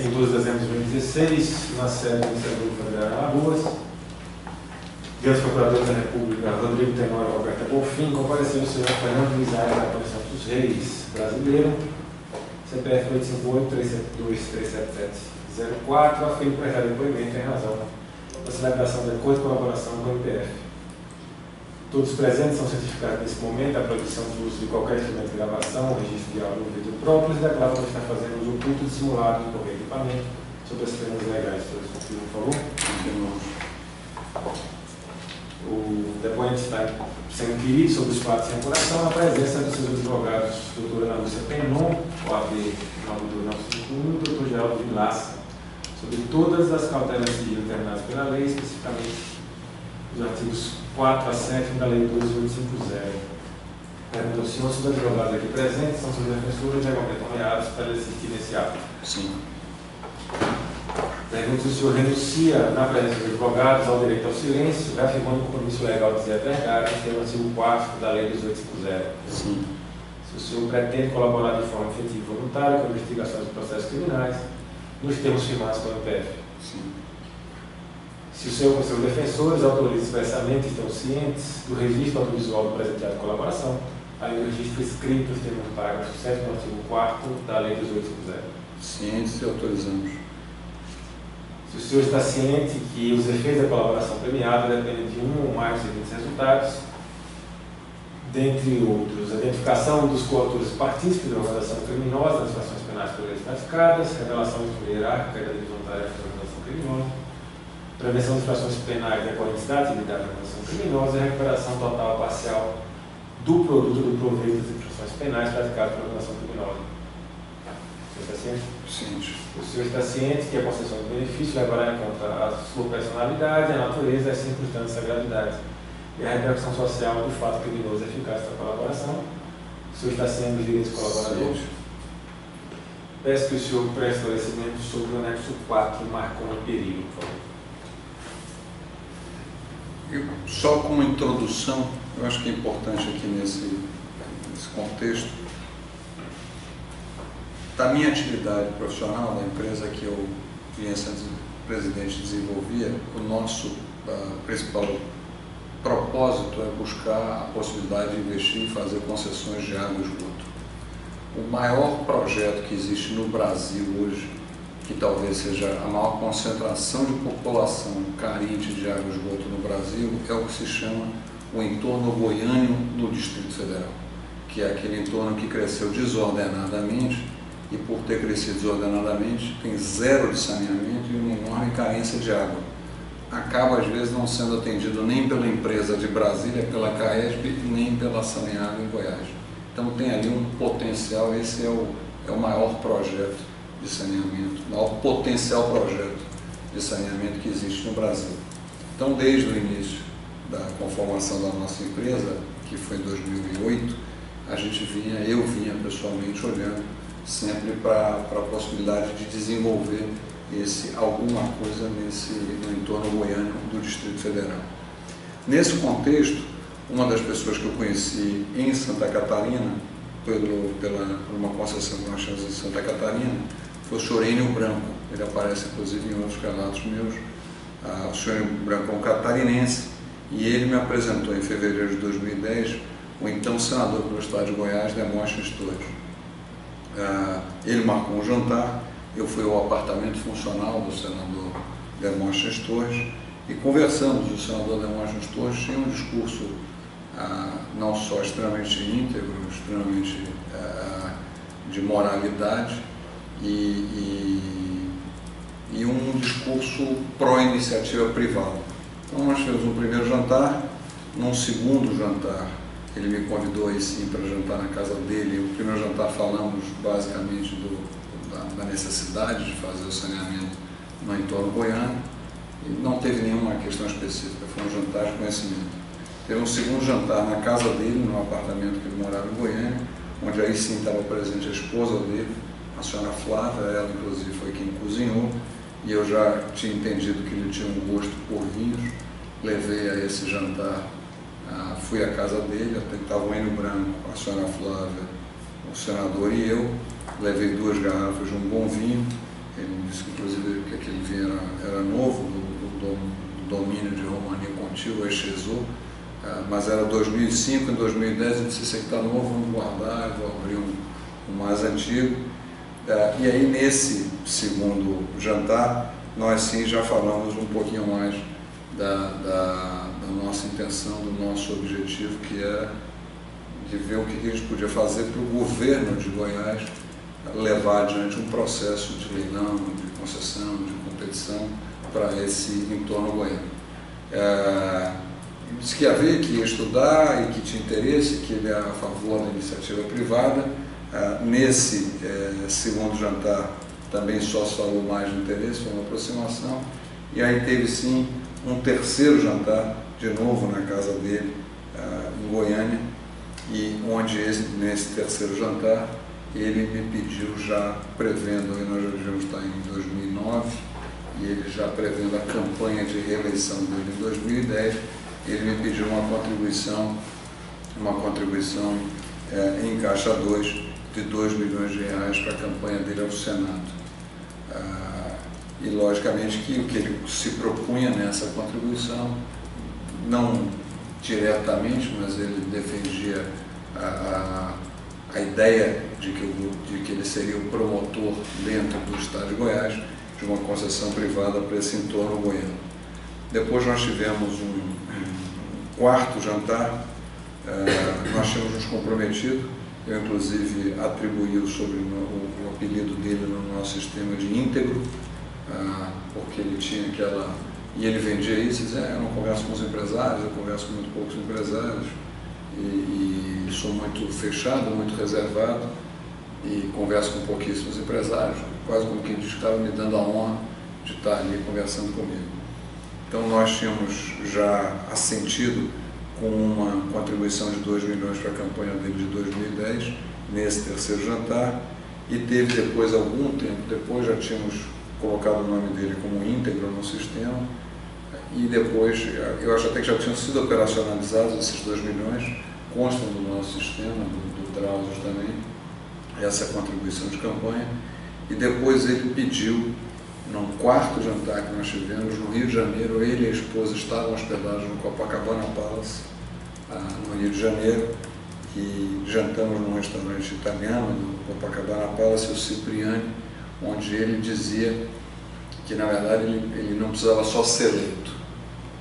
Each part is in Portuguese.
em 12 de dezembro de 2016, na sede do Ministério Público Federal em Alagoas, diante dos procuradores da República, Rodrigo Tenório e Roberta Bonfim, compareceu o senhor Fernando Luiz Aires da Comissão dos Reis brasileiro, CPF 858-372-37704, a fim de prestar depoimento em razão da celebração de acordo de colaboração com o MPF. Todos os presentes são certificados nesse momento da proibição do uso de qualquer instrumento de gravação, registro de áudio ou vídeo próprios, e declaram que está fazendo uso oculto dissimulado de qualquer equipamento sobre as temas legais. Todos confirmam, por favor? O depoente está sendo inquirido sobre os fatos em apuração, a presença dos seus advogados, doutora Ana Lúcia Penon, OAB 9291, e doutor Geraldo Vilaça, sobre todas as cautelas civis determinadas pela lei, especificamente os artigos 4 a 7 da Lei 12.850. Pergunto ao senhor se os advogados aqui presentes são seus defensores legalmente nomeados para assistir nesse ato. Sim. Pergunto se o senhor renuncia, na presença dos advogados, ao direito ao silêncio, reafirmando o compromisso legal de dizer a verdade, que é o artigo 4 da Lei 1850. Sim. Se o senhor pretende colaborar de forma efetiva e voluntária com investigações de processos criminais, nos termos firmados pelo MPF. Sim. Se o senhor com seus defensores autorizam expressamente e estão cientes do registro audiovisual do presente ato de colaboração, além do registro escrito nos termos do parágrafo 7 do artigo 4º da Lei 1850. Cientes e autorizamos. Se o senhor está ciente que os efeitos da colaboração premiada dependem de um ou mais dos seguintes resultados, dentre outros, a identificação dos coautores partícipes de organização criminosa nas infrações penais por eles praticadas, revelação de hierárquica e da divisão tarefa da organização criminosa, prevenção de infrações penais decorrentes da atividade da organização criminosa e a recuperação total ou parcial do produto do proveito das infrações penais praticadas pela organização criminosa. O senhor está ciente? Ciente. O senhor está ciente que a concessão do benefício levará em conta a sua personalidade, a natureza, as circunstâncias, a gravidade e a repercussão social do fato criminoso eficaz da colaboração. O senhor está ciente dos direitos colaboradores? Peço que o senhor preste esclarecimento sobre o anexo 4, Marconi e Perigo, por favor. Só como introdução, eu acho que é importante aqui nesse contexto, da minha atividade profissional, da empresa que eu vinha sendo presidente desenvolvia, o nosso principal propósito é buscar a possibilidade de investir e fazer concessões de água e esgoto. O maior projeto que existe no Brasil hoje, que talvez seja a maior concentração de população carente de água e esgoto no Brasil, é o que se chama o entorno goiano no Distrito Federal, que é aquele entorno que cresceu desordenadamente e, por ter crescido desordenadamente, tem zero de saneamento e uma enorme carência de água. Acaba, às vezes, não sendo atendido nem pela empresa de Brasília, pela CAESB, nem pela Saneágua em Goiás. Então tem ali um potencial, esse é o maior projeto de saneamento, o maior potencial projeto de saneamento que existe no Brasil. Então, desde o início da conformação da nossa empresa, que foi em 2008, eu vinha pessoalmente olhando sempre para a possibilidade de desenvolver alguma coisa no entorno goiano do Distrito Federal. Nesse contexto, uma das pessoas que eu conheci em Santa Catarina, por uma concessão que nós tínhamos em Santa Catarina, foi o senhor Enio Branco. Ele aparece, inclusive, em outros relatos meus. O senhor Enio Branco é um catarinense e ele me apresentou, em fevereiro de 2010, o então senador pelo estado de Goiás, Demóstenes Torres. Ele marcou um jantar, eu fui ao apartamento funcional do senador Demóstenes Torres e conversamos. O senador Demóstenes Torres tinha um discurso não só extremamente íntegro, extremamente de moralidade e um discurso pró-iniciativa privada. Então nós fizemos um primeiro jantar. Num segundo jantar, ele me convidou aí sim para jantar na casa dele. O primeiro jantar falamos basicamente da necessidade de fazer o saneamento no entorno goiano e não teve nenhuma questão específica, foi um jantar de conhecimento. Teve um segundo jantar na casa dele, no apartamento que ele morava em Goiânia, onde aí sim estava presente a esposa dele, a senhora Flávia. Ela inclusive foi quem cozinhou e eu já tinha entendido que ele tinha um gosto por vinhos. Levei a esse jantar, fui à casa dele, até que estava o Enio Branco, a senhora Flávia, o senador e eu. Levei 2 garrafas de um bom vinho Ele me disse que, inclusive, que aquele vinho era novo, do domínio de Romanée Conti, o Echezot, mas era 2005, em 2010 eu disse, esse aqui está novo, vamos guardar, eu vou abrir um mais antigo. E aí, nesse segundo jantar, nós sim já falamos um pouquinho mais da nossa intenção, do nosso objetivo, que é de ver o que a gente podia fazer para o governo de Goiás levar adiante um processo de leilão, de concessão, de competição para esse entorno goiano. Disse que havia que estudar e que tinha interesse, que ele era a favor da iniciativa privada. Nesse segundo jantar também só se falou mais de interesse, foi uma aproximação. E aí teve sim um terceiro jantar, de novo na casa dele, em Goiânia, e onde nesse terceiro jantar ele me pediu, já prevendo, nós já devíamos estar em 2009, e ele já prevendo a campanha de reeleição dele em 2010, ele me pediu uma contribuição em caixa 2 de R$2 milhões para a campanha dele ao Senado. E logicamente que o que ele se propunha nessa contribuição, não diretamente, mas ele defendia a ideia de que ele seria o promotor dentro do Estado de Goiás de uma concessão privada para esse entorno goiano. Depois nós tivemos um quarto jantar, nós tínhamos nos comprometido, eu inclusive atribuí o apelido dele no nosso sistema de íntegro, porque ele tinha e ele vendia isso e dizia, eu não converso com os empresários, eu converso com muito poucos empresários, e sou muito fechado, muito reservado, e converso com pouquíssimos empresários, quase como quem diz que estava me dando a honra de estar ali conversando comigo. Então nós tínhamos já assentido com uma contribuição de R$2 milhões para a campanha dele de 2010, nesse terceiro jantar, e teve depois, algum tempo depois, já tínhamos colocado o nome dele como íntegro no sistema, e depois, eu acho até que já tinham sido operacionalizados esses R$2 milhões, constam do nosso sistema, do Drauzio também, essa contribuição de campanha, e depois ele pediu, num quarto jantar que nós tivemos no Rio de Janeiro, ele e a esposa estavam hospedados no Copacabana Palace, no Rio de Janeiro, e jantamos num restaurante italiano do Copacabana Palace, o Cipriani, onde ele dizia que, na verdade, ele não precisava só ser eleito,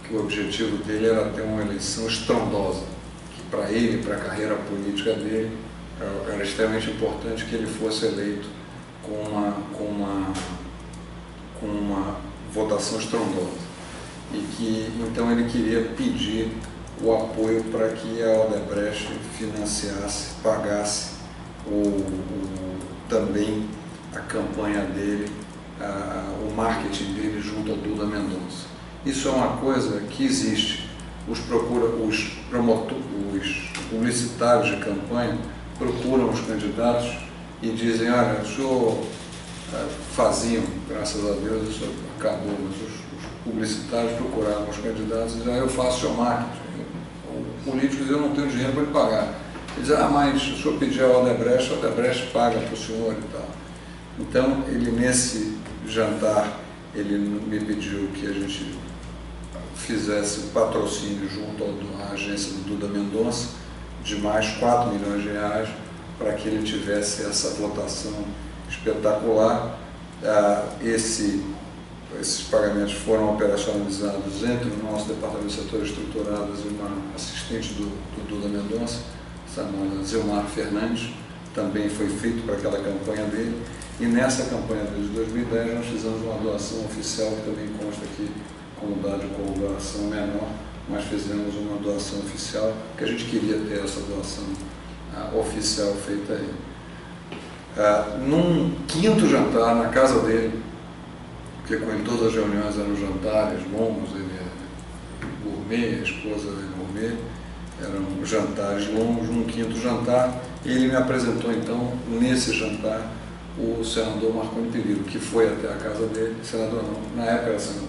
que o objetivo dele era ter uma eleição estrondosa, que para ele, para a carreira política dele, era extremamente importante que ele fosse eleito com uma votação estrondosa, e que então ele queria pedir o apoio para que a Odebrecht financiasse, pagasse também a campanha dele, o marketing dele junto a Duda Mendonça. Isso é uma coisa que existe. Os publicitários de campanha procuram os candidatos e dizem, olha, o senhor faziam, graças a Deus, isso acabou, mas os publicitários procuravam os candidatos e diziam, eu faço seu marketing. O político dizia, eu não tenho dinheiro para lhe pagar. Ele dizia, mas se o senhor pedir a Odebrecht paga para o senhor e tal. Então, ele nesse jantar, ele me pediu que a gente fizesse patrocínio junto à agência do Duda Mendonça de mais R$4 milhões para que ele tivesse essa votação espetacular. Esses pagamentos foram operacionalizados entre o nosso departamento de setores estruturados e uma assistente do Duda Mendonça, chamada Zilmar Fernandes, também foi feito para aquela campanha dele. E nessa campanha dele de 2010 nós fizemos uma doação oficial, que também consta aqui como dado de colaboração menor, mas fizemos uma doação oficial, que a gente queria ter essa doação oficial feita aí. Num quinto jantar na casa dele, porque com ele todas as reuniões eram jantares longos, ele é gourmet, a esposa é gourmet, eram jantares longos. Num quinto jantar, ele me apresentou então, nesse jantar, o senador Marconi Perillo, que foi até a casa dele, senador não, na época era senador.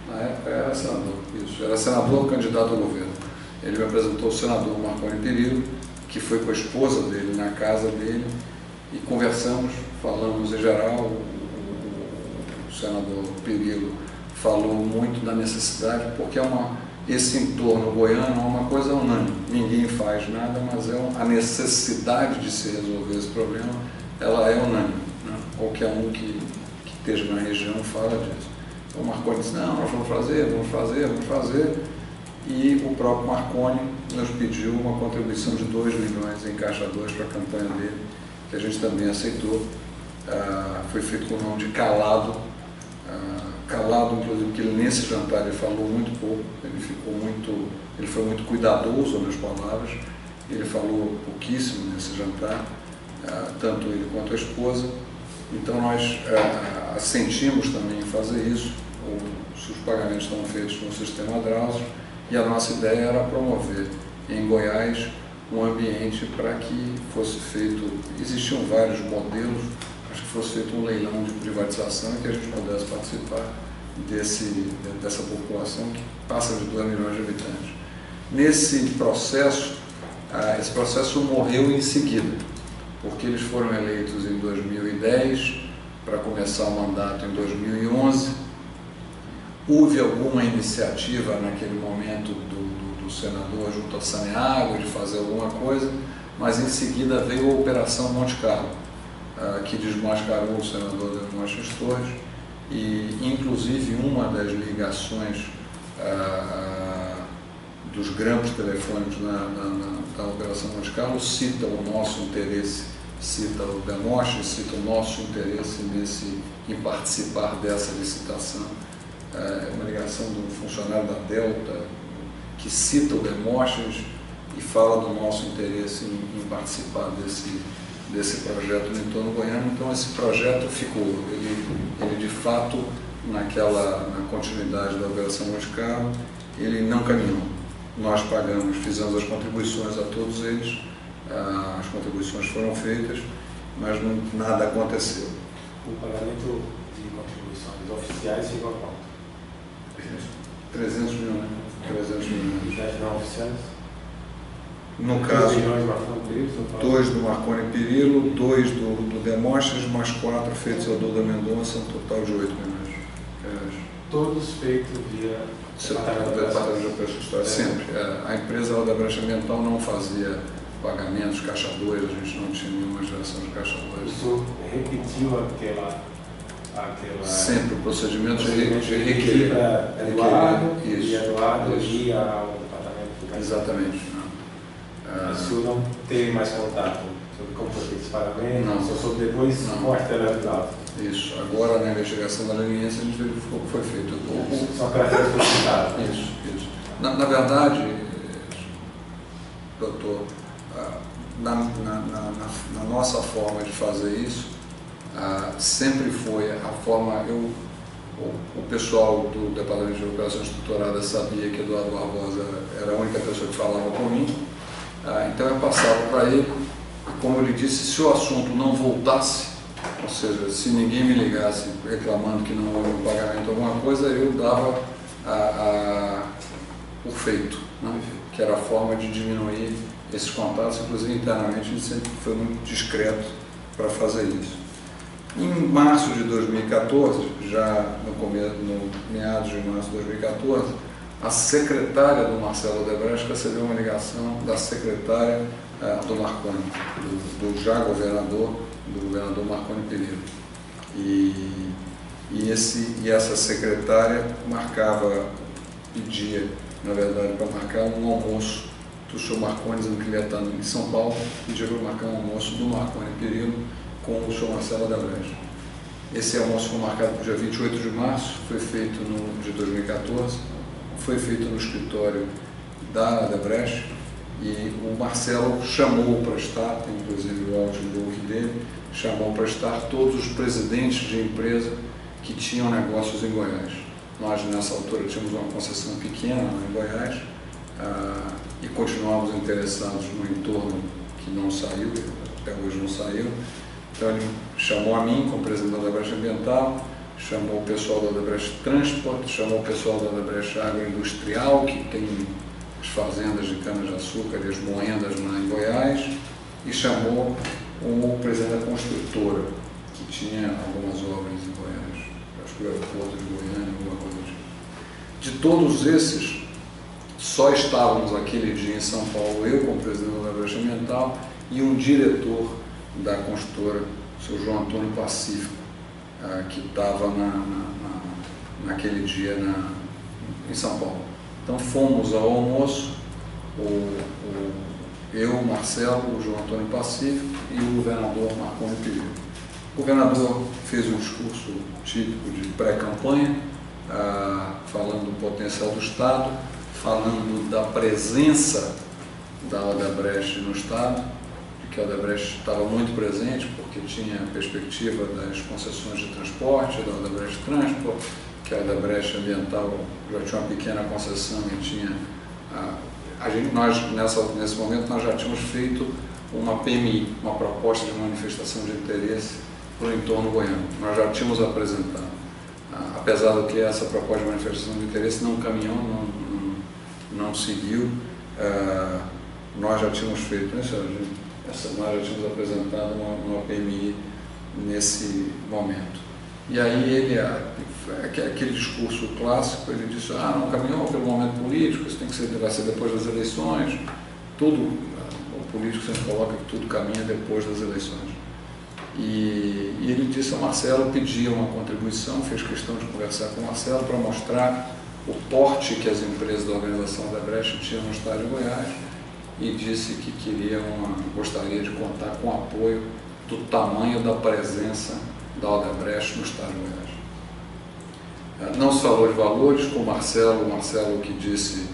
Na época era senador, isso, era senador candidato ao governo. Ele me apresentou o senador Marconi Perillo, que foi com a esposa dele na casa dele, e conversamos, falamos em geral. O senador Perillo falou muito da necessidade, porque esse entorno goiano é uma coisa unânime, ninguém faz nada, mas a necessidade de se resolver esse problema, ela é unânime, né? Qualquer um que esteja na região fala disso. Então o Marconi disse, não, nós vamos fazer, e o próprio Marconi nos pediu uma contribuição de 2 milhões em caixa 2 para a campanha dele, que a gente também aceitou. Foi feito com o nome de Calado, inclusive, porque ele, nesse jantar ele falou muito pouco, ele foi muito cuidadoso nas palavras, ele falou pouquíssimo nesse jantar, tanto ele quanto a esposa. Então nós assentimos também em fazer isso, os pagamentos estão feitos no sistema Drauzio, e a nossa ideia era promover em Goiás um ambiente para que fosse feito, existiam vários modelos, acho que fosse feito um leilão de privatização e que a gente pudesse participar dessa população que passa de 2 milhões de habitantes. Nesse processo, esse processo morreu em seguida, porque eles foram eleitos em 2010, para começar o mandato em 2011. Houve alguma iniciativa naquele momento do senador junto a Saneago de fazer alguma coisa, mas em seguida veio a Operação Monte Carlo, que desmascarou o senador Demóstenes Torres, e inclusive uma das ligações dos grampos telefônicos da Operação Monte Carlo cita o nosso interesse, cita o Demóstenes, cita o nosso interesse em participar dessa licitação. É uma ligação de um funcionário da Delta que cita o Demóstenes e fala do nosso interesse em participar desse projeto no entorno goiano. Então esse projeto ficou, ele de fato, na continuidade da Operação Monte Carlo, ele não caminhou. Nós pagamos, fizemos as contribuições a todos eles, as contribuições foram feitas, mas nada aconteceu. O pagamento de contribuições oficiais chegou a quanto? 300 milhões. 300 milhões. E das não oficiais? No caso, 2 do Marconi Perillo, 2 do Demóstenes, mais 4 feitos ao Duda Mendonça, um total de 8 milhões. Todos feitos via Departamento de Operações Histórias, sempre. A empresa Odebrecht Ambiental não fazia pagamentos, caixa 2, a gente não tinha nenhuma geração de caixa 2. O senhor repetiu aquela sempre o procedimento de requerer. Eduardo, isso, e Eduardo isso. ia ao departamento do caixa. Exatamente. O senhor não teve mais contato sobre como foi feito esse pagamento? Não. Só soube depois com a carteira do lado? Isso. Agora, na investigação da leniência, a gente verificou que foi feito. Só para ter Isso. Na verdade, doutor, na nossa forma de fazer isso, sempre foi a forma. O pessoal do Departamento de Operações Estruturadas sabia que Eduardo Barbosa era a única pessoa que falava com mim, então eu passava para ele, como ele disse, se o assunto não voltasse, ou seja, se ninguém me ligasse reclamando que não houve um pagamento alguma coisa, eu dava por feito, né? Que era a forma de diminuir esses contatos. Inclusive internamente a gente sempre foi muito discreto para fazer isso. Em março de 2014, já no meados de março de 2014, a secretária do Marcelo Odebrecht recebeu uma ligação da secretária do Marconi, do já governador, do governador Marconi Perillo. E essa secretária pedia, na verdade, para marcar um almoço do senhor Marconi, dizendo que ele ia estar em São Paulo, pedia para marcar um almoço do Marconi Perillo com o senhor Marcelo Odebrecht. Esse almoço foi marcado para o dia 28 de março, foi feito de 2014, foi feito no escritório da Odebrecht, e o Marcelo chamou para estar, tem inclusive o audiobook dele, chamou para estar todos os presidentes de empresa que tinham negócios em Goiás. Nós, nessa altura, tínhamos uma concessão pequena em Goiás e continuávamos interessados no entorno que não saiu, até hoje não saiu. Então ele chamou a mim como presidente da Odebrecht Ambiental, chamou o pessoal da Odebrecht Transport, chamou o pessoal da Odebrecht Agroindustrial, que tem as fazendas de cana-de-açúcar e as moendas em Goiás, e chamou o presidente da construtora, que tinha algumas obras em Goiás, acho que o aeroporto de Goiânia, alguma coisa do tipo. De todos esses, só estávamos aquele dia em São Paulo, eu como presidente da Odebrecht Ambiental e um diretor da construtora, o seu João Antônio Pacífico, que estava naquele dia em São Paulo. Então fomos ao almoço, eu, o Marcelo, o João Antônio Pacífico e o governador Marconi Pereira. O governador fez um discurso típico de pré-campanha, falando do potencial do Estado, falando da presença da Odebrecht no Estado, de que a Odebrecht estava muito presente porque tinha a perspectiva das concessões de transporte, da Odebrecht Transport, que a Odebrecht Ambiental já tinha uma pequena concessão e tinha... nesse momento nós já tínhamos feito uma PMI, uma proposta de manifestação de interesse para o entorno goiano. Nós já tínhamos apresentado. Apesar de que essa proposta de manifestação de interesse não caminhou, não seguiu, nós já tínhamos feito, né, senhor? Nós já tínhamos apresentado uma PMI nesse momento. E aí aquele discurso clássico, ele disse, não caminhou pelo momento político, isso vai ser depois das eleições, tudo, o político sempre coloca que tudo caminha depois das eleições. E ele disse ao Marcelo, pedia uma contribuição, fez questão de conversar com o Marcelo para mostrar o porte que as empresas da organização Odebrecht tinham no estado de Goiás e disse que gostaria de contar com o apoio do tamanho da presença da Odebrecht no estado de Goiás. Não se falou de valores com o Marcelo que disse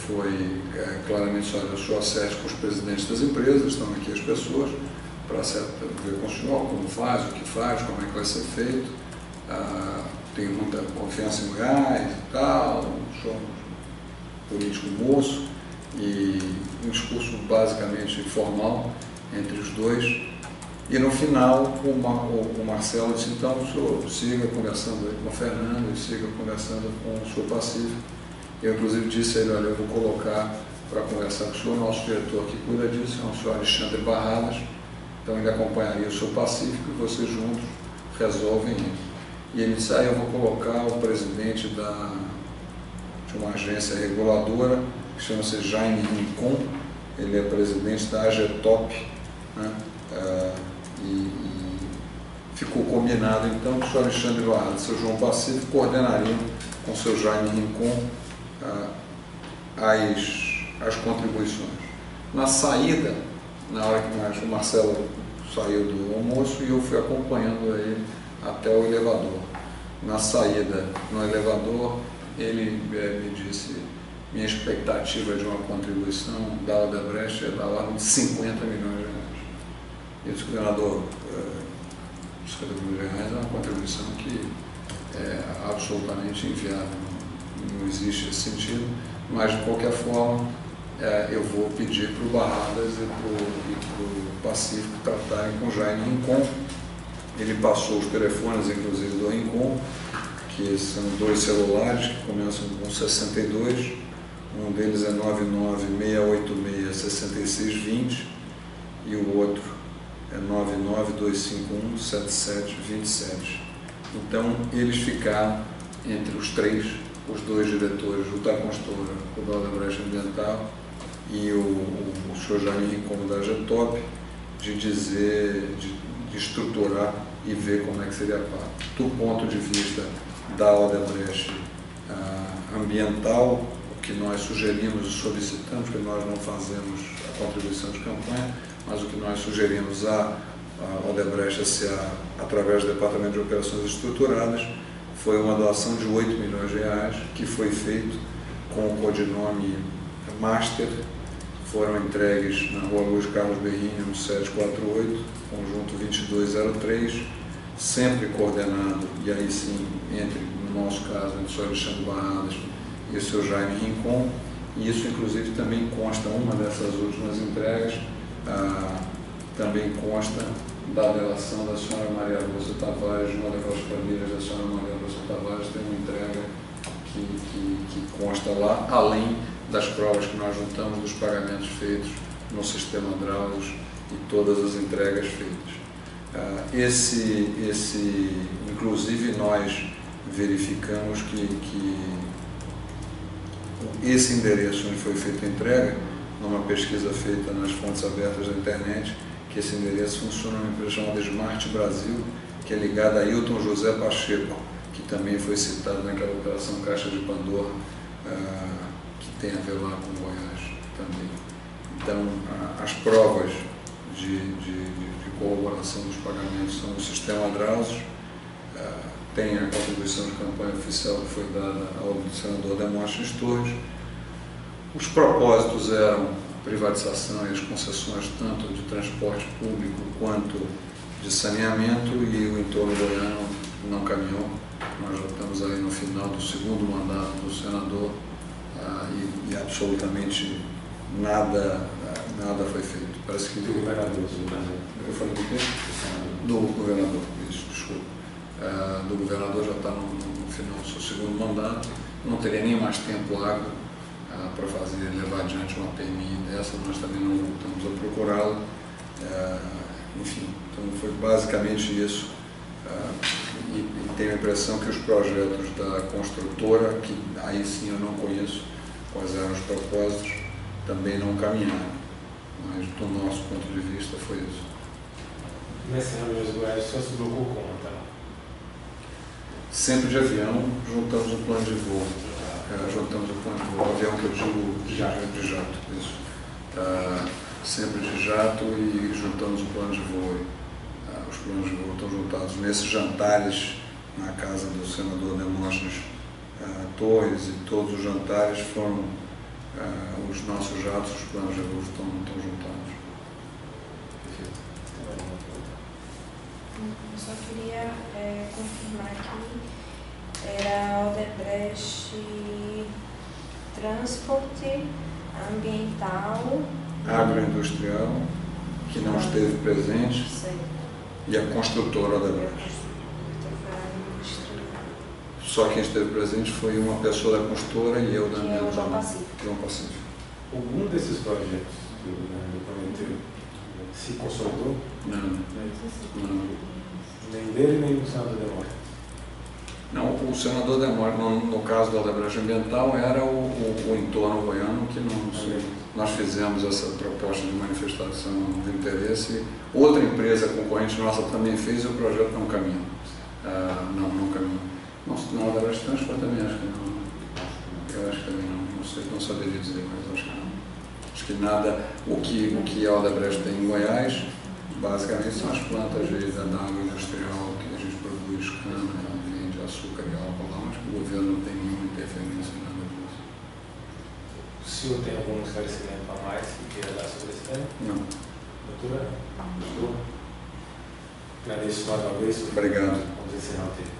foi claramente, olha, o senhor acerte com os presidentes das empresas, estão aqui as pessoas, para ver com o senhor como faz, o que faz, como é que vai ser feito, tenho muita confiança em Goiás e tal, sou um político moço, e um discurso basicamente formal entre os dois. E no final o Marcelo disse, então o senhor siga conversando aí com o Fernando e siga conversando com o senhor Pacífico. Eu inclusive disse a ele, olha, eu vou colocar para conversar com o senhor, nosso diretor que cuida disso, é o senhor Alexandre Barradas, então ele acompanharia o senhor Pacífico e vocês juntos resolvem isso. E ele disse, eu vou colocar o presidente de uma agência reguladora, que chama-se Jaime Rincon, ele é presidente da AGETOP, né? E ficou combinado então que o senhor Alexandre Barradas e o seu João Pacífico coordenariam com o seu Jaime Rincon as contribuições. Na saída, na hora que o Marcelo saiu do almoço, e eu fui acompanhando ele até o elevador. Na saída no elevador, ele me disse, minha expectativa de uma contribuição da Odebrecht é da ordem de 50 milhões de reais. Eu disse, governador, 50 milhões de reais é uma contribuição que é absolutamente inviável, não existe esse sentido, mas de qualquer forma eu vou pedir para o Barradas e para o Pacífico tratarem com o Jaime Rincon. Ele passou os telefones, inclusive, do Rincon, que são 2 celulares que começam com 62, um deles é 996866620 e o outro é 992517727. Então, eles ficaram entre os três, os 2 diretores, o da construtora, o da Odebrecht Ambiental e o senhor Jaime Rincon da AGETOP, de estruturar e ver como é que seria a parte. Do ponto de vista da Odebrecht ambiental, o que nós sugerimos e solicitamos, porque nós não fazemos a contribuição de campanha, mas o que nós sugerimos à Odebrecht S.A. através do Departamento de Operações Estruturadas foi uma doação de 8 milhões de reais, que foi feito com o codinome Master. Foram entregues na Rua Luiz Carlos Berrinho, no 748, conjunto 2203, sempre coordenado, e aí sim, no nosso caso, entre o senhor Alexandre Barradas e o seu Jaime Rincon, e isso inclusive também consta, uma dessas últimas entregas, também consta da delação da senhora Maria Lúcia Tavares, uma daquelas famílias da senhora Maria Lúcia Tavares, tem uma entrega que consta lá, além das provas que nós juntamos dos pagamentos feitos no sistema Drauzes e todas as entregas feitas. Inclusive nós verificamos que esse endereço onde foi feita a entrega, numa pesquisa feita nas fontes abertas da internet, que esse endereço funciona numa empresa chamada Smart Brasil, que é ligada a Ailton José Pacheco, que também foi citado naquela operação Caixa de Pandora, que tem a ver lá com Goiás também. Então, as provas de colaboração dos pagamentos são o sistema Adrasos, tem a contribuição de campanha oficial que foi dada ao senador Demóstenes Torres. Os propósitos eram a privatização e as concessões tanto de transporte público quanto de saneamento, e o entorno goiano não caminhou. Nós já estamos aí no final do segundo mandato do senador e absolutamente nada foi feito. Parece que Do governador. Eu falei do quê? Do governador, isso, desculpa. Do governador já está no final do seu segundo mandato, não teria nem mais tempo hábil para levar adiante uma PMI dessa, nós também não voltamos a procurá-la. Enfim, então foi basicamente isso. E tenho a impressão que os projetos da construtora, que aí sim eu não conheço quais eram os propósitos, também não caminharam. Mas do nosso ponto de vista foi isso. Nessa reunião de Goiás, só se blocou como, tá? Sempre de avião, juntamos um plano de voo. Juntamos o plano de voo, avião que eu digo de jato, isso. Sempre de jato, e juntamos o plano de voo. Os planos de voo estão juntados nesses jantares na casa do senador Demóstenes Torres, e todos os jantares foram os nossos jatos, os planos de voo estão juntados. Eu só queria confirmar que era Odebrecht Transporte Ambiental Agroindustrial, que não esteve presente, e a construtora Odebrecht. Só quem esteve presente foi uma pessoa da construtora e eu da minha João Pacífico. João Pacífico. Algum desses projetos que o governador prometeu se consolidou? Não. Nem dele, nem do senador Demóstenes? Não, o senador Demóstenes, no caso da Odebrecht Ambiental, era o entorno goiano que nós fizemos essa proposta de manifestação de interesse. Outra empresa concorrente nossa também fez, e o projeto não caminhou. Não caminhou. Na Odebrecht Transport também acho que não. Eu acho que também não sei, não saberia dizer, mas acho que não. Acho que nada. O que a Odebrecht tem em Goiás, basicamente, são as plantas da água industrial que a gente produz cana, vende açúcar e álcool lá, mas o governo não tem nenhuma interferência em nada disso. O senhor tem algum esclarecimento a mais que queira dar sobre esse tema? Não. Doutora? Agradeço mais uma vez. Obrigado. Vamos encerrar o tempo.